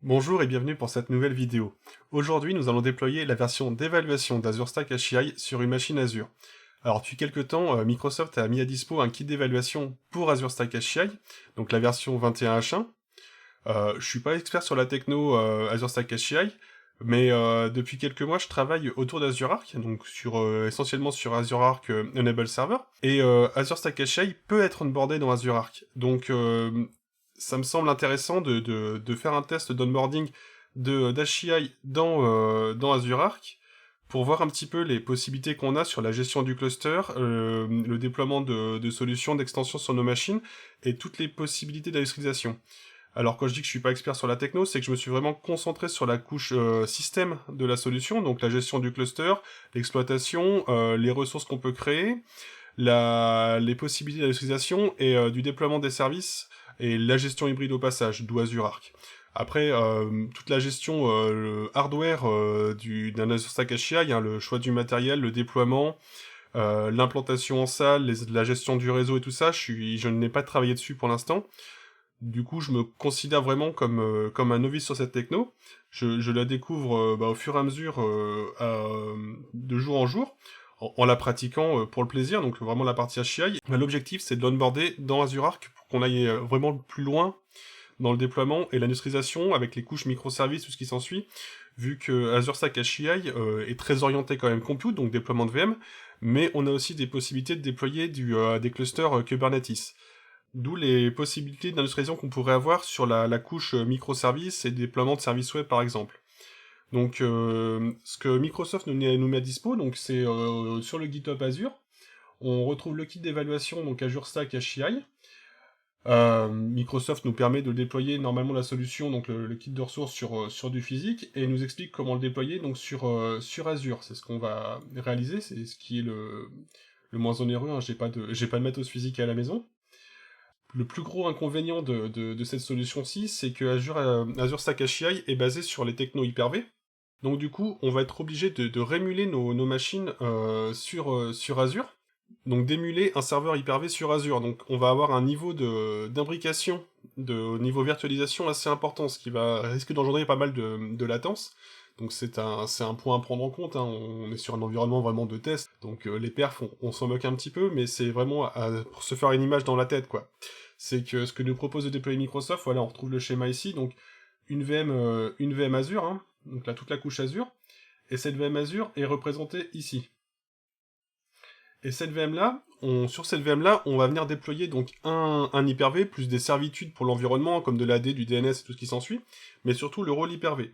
Bonjour et bienvenue pour cette nouvelle vidéo. Aujourd'hui, nous allons déployer la version d'évaluation d'Azure Stack HCI sur une machine Azure. Alors, depuis quelques temps, Microsoft a mis à dispo un kit d'évaluation pour Azure Stack HCI, donc la version 21H1. Je suis pas expert sur la techno Azure Stack HCI, mais depuis quelques mois, je travaille autour d'Azure Arc, donc essentiellement sur Azure Arc Enable Server, et Azure Stack HCI peut être onboardé dans Azure Arc. Donc, ça me semble intéressant de faire un test d'onboarding d'HCI dans Azure Arc, pour voir un petit peu les possibilités qu'on a sur la gestion du cluster, le déploiement de solutions d'extension sur nos machines, et toutes les possibilités d'industrialisation. Alors quand je dis que je suis pas expert sur la techno, c'est que je me suis vraiment concentré sur la couche système de la solution, donc la gestion du cluster, l'exploitation, les ressources qu'on peut créer, les possibilités d'industrialisation et du déploiement des services et la gestion hybride au passage, d'où Azure Arc. Après, toute la gestion le hardware d'un Azure Stack HCI, hein, le choix du matériel, le déploiement, l'implantation en salle, la gestion du réseau et tout ça, je n'ai pas travaillé dessus pour l'instant. Du coup, je me considère vraiment comme un novice sur cette techno. Je la découvre au fur et à mesure, de jour en jour, en la pratiquant pour le plaisir, donc vraiment la partie HCI. L'objectif, c'est de l'onboarder dans Azure Arc pour qu'on aille vraiment plus loin dans le déploiement et l'industrialisation avec les couches microservices, tout ce qui s'ensuit, vu que Azure Stack HCI est très orienté quand même compute, donc déploiement de VM, mais on a aussi des possibilités de déployer des clusters Kubernetes. D'où les possibilités d'industrialisation qu'on pourrait avoir sur la couche microservices et déploiement de services web par exemple. Donc ce que Microsoft nous met à dispo, donc c'est sur le GitHub Azure, on retrouve le kit d'évaluation, donc Azure Stack HCI. Microsoft nous permet de déployer normalement la solution, donc le kit de ressources sur du physique, et nous explique comment le déployer donc sur Azure. C'est ce qu'on va réaliser, c'est ce qui est le moins onéreux, hein. J'ai pas de matos physique à la maison. Le plus gros inconvénient de cette solution-ci, c'est que Azure Stack HCI est basé sur les technos Hyper-V. Donc du coup, on va être obligé de rémuler nos machines sur Azure. Donc d'émuler un serveur Hyper-V sur Azure. Donc on va avoir un niveau d'imbrication, de niveau virtualisation assez important, ce qui va risquer d'engendrer pas mal de latence. Donc c'est un point à prendre en compte, hein. On est sur un environnement vraiment de test, donc les perfs, on s'en moque un petit peu, mais c'est vraiment pour se faire une image dans la tête, quoi. C'est que ce que nous propose de déployer Microsoft, voilà, on retrouve le schéma ici, donc une VM Azure, hein, donc là toute la couche Azure, et cette VM Azure est représentée ici. Et cette VM-là, sur cette VM-là, on va venir déployer donc un Hyper-V, plus des servitudes pour l'environnement, comme de l'AD, du DNS et tout ce qui s'ensuit, mais surtout le rôle Hyper-V.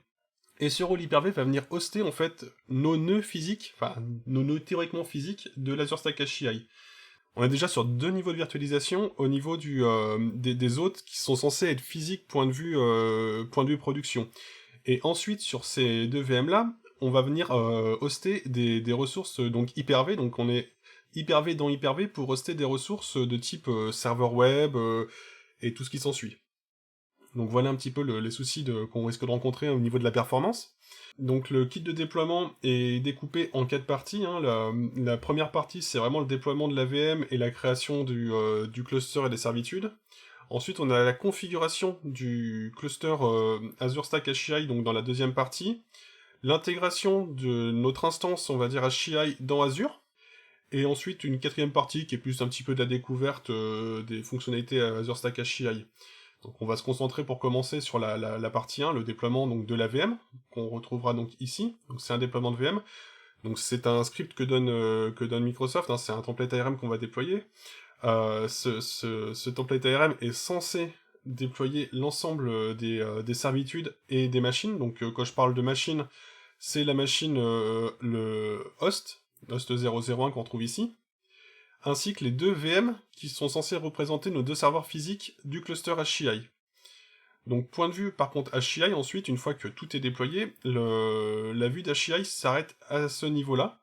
Et ce rôle Hyper-V va venir hoster, en fait, nos nœuds physiques, enfin, nos nœuds théoriquement physiques de l'Azure Stack HCI. On est déjà sur deux niveaux de virtualisation au niveau des autres qui sont censés être physiques point de vue production. Et ensuite, sur ces deux VM-là, on va venir hoster des ressources donc Hyper-V, donc on est Hyper-V dans Hyper-V pour hoster des ressources de type serveur web et tout ce qui s'ensuit. Donc voilà un petit peu les soucis qu'on risque de rencontrer au niveau de la performance. Donc le kit de déploiement est découpé en 4 parties, hein. La première partie, c'est vraiment le déploiement de la VM et la création du cluster et des servitudes. Ensuite, on a la configuration du cluster Azure Stack HCI, donc dans la deuxième partie. L'intégration de notre instance, on va dire HCI, dans Azure. Et ensuite, une quatrième partie qui est plus un petit peu de la découverte des fonctionnalités Azure Stack HCI. Donc on va se concentrer pour commencer sur la partie 1, le déploiement donc de la VM, qu'on retrouvera donc ici. Donc c'est un déploiement de VM. Donc c'est un script que donne Microsoft, hein, c'est un template ARM qu'on va déployer. Ce template ARM est censé déployer l'ensemble des servitudes et des machines. Donc quand je parle de machine, c'est la machine, le host 001 qu'on retrouve ici, ainsi que les deux VM qui sont censés représenter nos deux serveurs physiques du cluster HCI. Donc point de vue par contre HCI, ensuite, une fois que tout est déployé, la vue d'HCI s'arrête à ce niveau-là,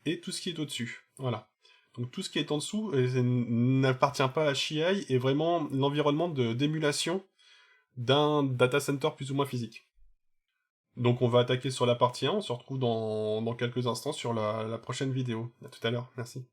et tout ce qui est au-dessus. Voilà. Donc tout ce qui est en dessous n'appartient pas à HCI, et vraiment l'environnement d'émulation d'un data center plus ou moins physique. Donc on va attaquer sur la partie 1, on se retrouve dans quelques instants sur la prochaine vidéo. À tout à l'heure, merci.